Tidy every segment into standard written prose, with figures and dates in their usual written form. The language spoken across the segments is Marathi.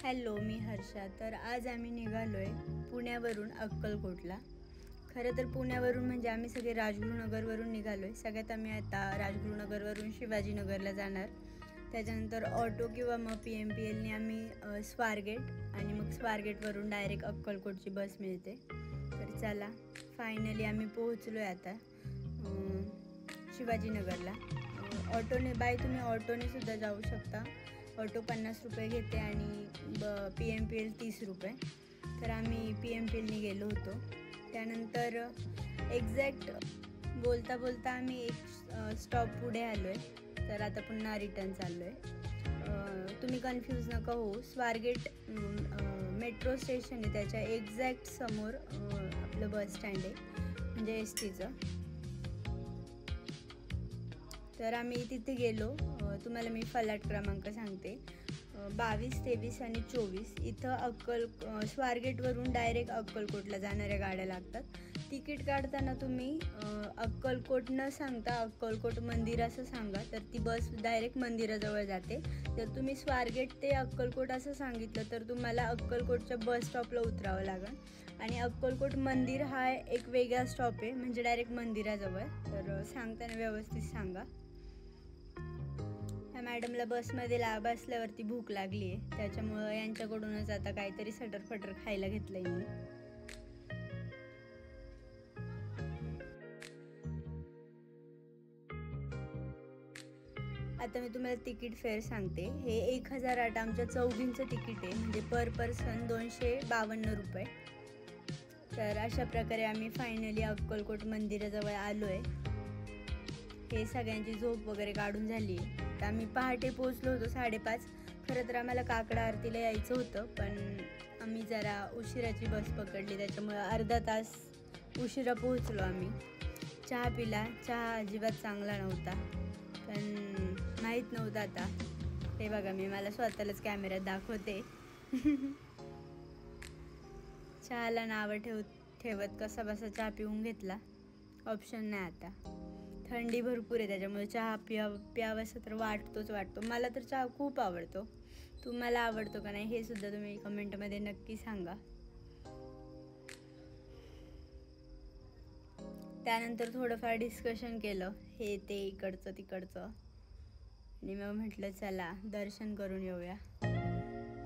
हॅलो, मी हर्षा. तर आज आम्ही निघालो आहे पुण्यावरून अक्कलकोटला. खरं तर पुण्यावरून म्हणजे आम्ही सगळे राजगुरुनगरवरून निघालो आहे. सगळ्यात आम्ही आता राजगुरुनगरवरून शिवाजीनगरला जाणार. त्याच्यानंतर ऑटो किंवा मग PMPLने आम्ही स्वारगेट आणि मग स्वारगेटवरून डायरेक्ट अक्कलकोटची बस मिळते. तर चला, फायनली आम्ही पोहोचलो आहे आता शिवाजीनगरला. ऑटोने तुम्ही ऑटोनेसुद्धा जाऊ शकता. ऑटो 50 रुपये घेते आणि PMPL 30 रुपये. तर आम्ही PMPLने गेलो होतो. त्यानंतर एक्झॅक्ट बोलता बोलता आम्ही एक स्टॉप पुढे आलो आहे. तर आता पुन्हा रिटर्न चाललो आहे. तुम्ही कन्फ्यूज नका होऊ. स्वारगेट मेट्रो स्टेशन आहे, त्याच्या एक्झॅक्ट समोर आपलं बस स्टँड आहे, म्हणजे STचं. तर आम्ही तिथे गेलो. तुम्हाला मी फलाट क्रमांक सांगते, 22, 23 आणि 24. इथं स्वारगेटवरून डायरेक्ट अक्कलकोटला जाणाऱ्या गाड्या लागतात. तिकीट काढताना तुम्ही अक्कलकोट न सांगता अक्कलकोट मंदिर असं सांगा, तर ती बस डायरेक्ट मंदिराजवळ जाते. जर तुम्ही स्वारगेट ते अक्कलकोट असं सांगितलं तर तुम्हाला अक्कलकोटच्या बस स्टॉपला उतरावं लागेल. आणि अक्कलकोट मंदिर हा एक वेगळा स्टॉप आहे, म्हणजे डायरेक्ट मंदिराजवळ. तर सांगताना व्यवस्थित सांगा. ह्या मॅडमला बसमध्ये बसल्यावरती भूक लागली आहे, त्याच्यामुळं यांच्याकडूनच आता काहीतरी सटरफटर खायला घेतलंय मी. आता मी तुम्हाला तिकीट फेअर सांगते. हे 1008 आमच्या चौघींचं तिकीट आहे, म्हणजे पर पर्सन 252 रुपये. तर अशा प्रकारे आम्ही फायनली अक्कलकोट मंदिराजवळ आलो आहे. हे सगळ्यांची झोप वगैरे काढून झाली आहे. तर आम्ही पहाटे पोचलो होतो 5:30. खरं तर आम्हाला काकडा आरतीला यायचं होतं, पण आम्ही जरा उशिराची बस पकडली, त्याच्यामुळं अर्धा तास उशिरा पोहोचलो आम्ही. चहा पिला. चहा अजिबात चांगला नव्हता, पण माहीत नव्हतं आता. हे बघा, मी मला स्वतःलाच कॅमेऱ्यात दाखवते. चहाला नावं ठेवत कसा बसा चहा पिऊन घेतला. ऑप्शन नाही आता. थंडी भरपूर आहे, त्याच्यामुळे चहा प्यावंसं तर वाटतो. मला तर चहा खूप आवडतो. तुम्हाला आवडतो का नाही हे सुद्धा तुम्ही कमेंटमध्ये नक्की सांगा. त्यानंतर थोडंफार डिस्कशन केलं, हे ते इकडचं तिकडचं, आणि मग म्हटलं चला दर्शन करून येऊया.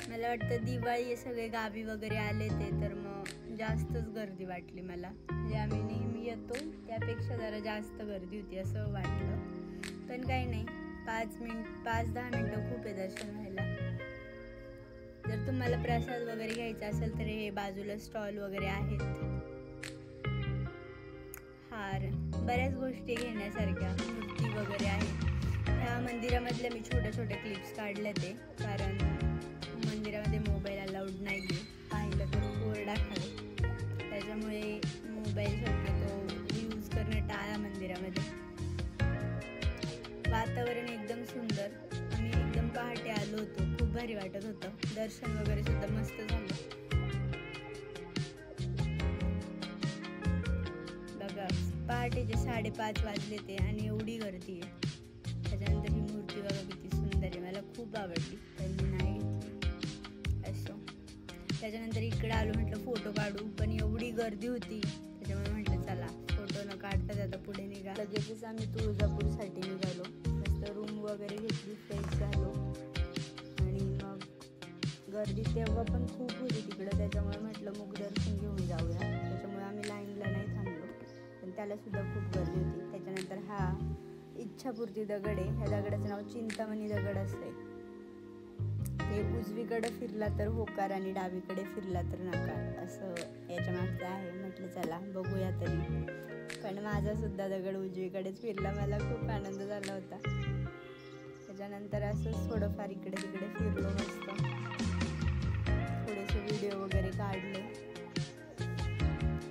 मला वाटतं दिवाळी सगळे गावी वगैरे आले ते, तर मग जास्तच गर्दी वाटली मला. म्हणजे आम्ही नेहमी येतो त्यापेक्षा जरा जास्त गर्दी होती असं वाटलं. पण काही नाही, 5-10 मिनटं खूप आहे दर्शन व्हायला. जर तुम्हाला प्रसाद वगैरे घ्यायचा असेल तर हे बाजूला स्टॉल वगैरे आहेत. हार, बऱ्याच गोष्टी घेण्यासारख्या, मूर्ती वगैरे आहेत. ह्या मंदिरामधल्या मी छोट्या क्लिप्स काढल्या ते, कारण मंदिरामध्ये मोबाईल अलाउड नाही आहे. पाहिलं तर बोर्ड आहे, त्याच्यामुळे मोबाईल शक्यतो यूज करणं टाळा मंदिरामध्ये. वातावरण एकदम सुंदर. आम्ही एकदम पहाटे आलो होतो, खूप भारी वाटत होतं. दर्शन वगैरे सुद्धा मस्त झालं. बघा, पहाटेचे 5:30 वाजले ते आणि एवढी गर्दी आहे. त्याच्यानंतर ही मूर्ती बघा किती सुंदर आहे, मला खूप आवडली, तर मी नाही घेतली. असो, त्याच्यानंतर इकडे आलो, म्हटलं फोटो काढू, पण एवढी गर्दी होती त्याच्यामुळे म्हटलं चला फोटो न काढता जाता पुढे निघा. लगेचच आम्ही तुळजापूरसाठी निघालो. मस्त रूम वगैरे घेतली, फ्रेश झालो. आणि मग गर्दी तेव्हा पण खूप होती तिकडं, त्याच्यामुळे म्हटलं मुखदर्शन घेऊन जाऊया. त्याच्यामुळे आम्ही लाईनला नाही थांबलो, पण त्यालासुद्धा खूप गर्दी होती. त्याच्यानंतर हा इच्छापूर्ती दगड आहे. ह्या दगडाचं नाव चिंतामणी दगड असते. ते उजवीकडे फिरला तर होकार आणि डावीकडे फिरला तर नकार, असं याच्या मागचं आहे. म्हटलं चला बघूया तरी. पण माझा सुद्धा दगड उजवीकडेच फिरला, मला खूप आनंद झाला होता. त्याच्यानंतर असंच थोडंफार इकडे तिकडे फिरलो, मस्त थोडेसे व्हिडिओ वगैरे काढले.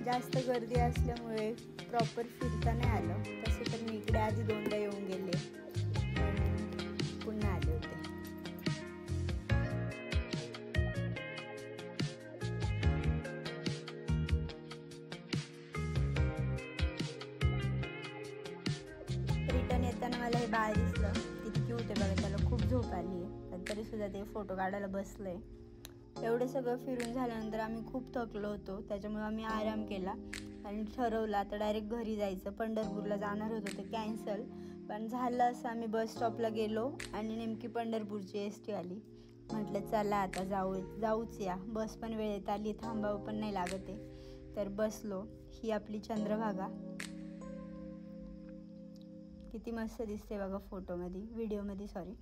जास्त गर्दी असल्यामुळे प्रॉपर फिरता नाही आलं. तसे तर मी इकडे आधी 2दा येऊन गेले, पुन्हा आले होते. रिटर्न येताना मला हे बाळ दिसलं, किती क्यूट आहे बघा. त्याला खूप झोप आली आहे, पण तरीसुद्धा ते फोटो काढायला बसलं आहे. एवढं सगळं फिरून झाल्यानंतर आम्ही खूप थकलो होतो, त्याच्यामुळे आम्ही आराम केला आणि ठरवलं आता डायरेक्ट घरी जायचं. पंढरपूरला जाणार होतो ते कॅन्सल, पण झालं असं आम्ही बस स्टॉपला गेलो आणि नेमकी पंढरपूरची ST आली. म्हटलं चला आता जाऊच या, बस पण वेळेत आली, थांबावं पण नाही लागत आहे. तर बसलो. ही आपली चंद्रभागा, किती मस्त दिसते बघा फोटोमध्ये, व्हिडिओमध्ये सॉरी.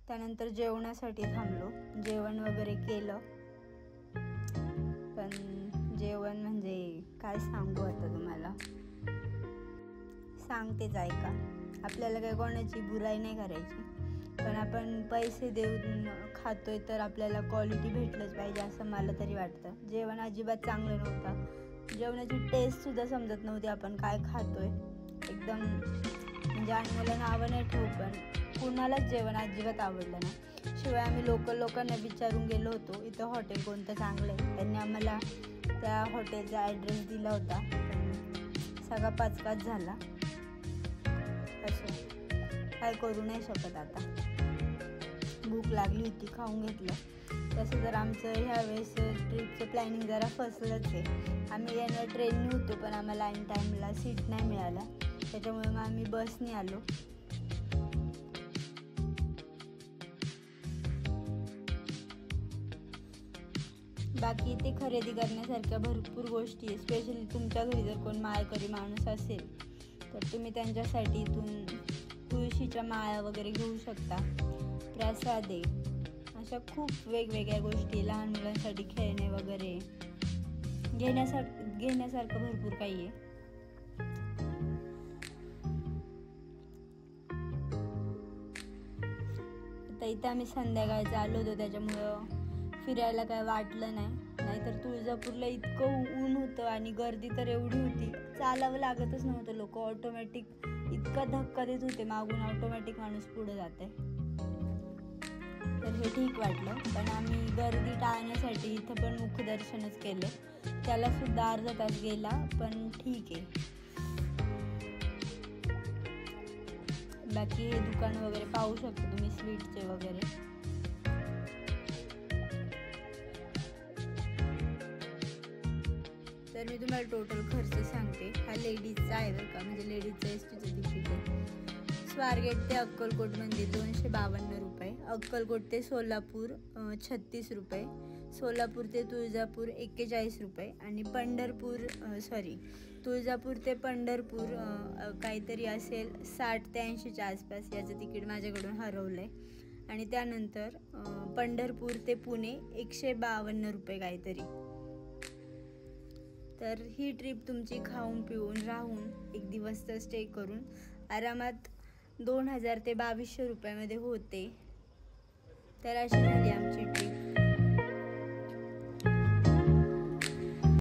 त्यानंतर जेवणासाठी थांबलो, जेवण वगैरे केलं. पण जेवण म्हणजे काय सांगू आता तुम्हाला, सांगतेच ऐका. आपल्याला काय कोणाची बुराई नाही करायची, पण आपण पैसे देऊन खातोय तर आपल्याला क्वालिटी भेटलंच पाहिजे असं मला तरी वाटतं. जेवण अजिबात चांगलं नव्हतं, जेवणाची टेस्टसुद्धा समजत नव्हती आपण काय खातोय. एकदम म्हणजे आणि मला नावं नाही ठेवू, पण कुणालाच जेवण अजिबात आवडलं नाही. शिवाय आम्ही लोकांना विचारून गेलो होतो इथं हॉटेल कोणतं चांगलं आहे. त्यांनी आम्हाला त्या हॉटेलचा ॲड्रेस दिला होता, पण सगळा पाचकाच झाला. असं काय करू नाही शकत आता. भूक लागली होती, खाऊन घेतलं. तसं तर आमचं ह्यावेळेस ट्रिपचं प्लॅनिंग जरा फसलंच आहे. आम्ही येणं ट्रेनने होतो, पण आम्हाला ऐन टाईमला सीट नाही मिळाला, त्याच्यामुळे मग आम्ही बसने आलो. बाकी इथे खरेदी करण्यासारख्या भरपूर गोष्टी आहे. स्पेशली तुमच्या घरी जर कोण माळकरी माणूस असेल तर तुम्ही त्यांच्यासाठी इथून तुळशीच्या माळा वगैरे घेऊ शकता. प्रसाद आहे, अशा खूप वेगवेगळ्या गोष्टी, लहान मुलांसाठी खेळणे वगैरे घेण्यासारखं भरपूर काही आहे. आता इथं आम्ही संध्याकाळचं आलो होतो, त्याच्यामुळं फिरायला काय वाटलं नाही. नाहीतर तुळजापूरला इतकं ऊन होतं आणि गर्दी तर एवढी होती, चालावं लागतच नव्हतं. लोक ऑटोमॅटिक इतका धक्का देत होते मागून, ऑटोमॅटिक माणूस पुढे जाते. तर हे ठीक वाटलं. पण आम्ही गर्दी टाळण्यासाठी इथं पण मुखदर्शनच केले, त्याला सुद्धा अर्धा तास गेला, पण ठीक आहे. बाकी हे दुकान वगैरे पाहू शकता तुम्ही, स्वीटचे वगैरे. तर मी तुम्हाला टोटल खर्च सांगते. हा लेडीजचा आहे बरं का, म्हणजे लेडीजचा STचं तिकीट आहे. स्वारगेट ते अक्कलकोट मंदिर 252 रुपये, अक्कलकोट ते सोलापूर 36 रुपये, सोलापूर ते तुळजापूर 41 रुपये आणि तुळजापूर ते पंढरपूर काहीतरी असेल 60 ते 80च्या आसपास. याचं तिकीट माझ्याकडून हरवलं आहे. आणि त्यानंतर पंढरपूर ते पुणे 152 रुपये काहीतरी. तर ही ट्रिप तुमची खाऊन पिऊन राहून एक दिवसचा स्टे करून आरामात 2000 ते 2200 रुपयामध्ये होते. तर अशी झाली आमची ट्रिप.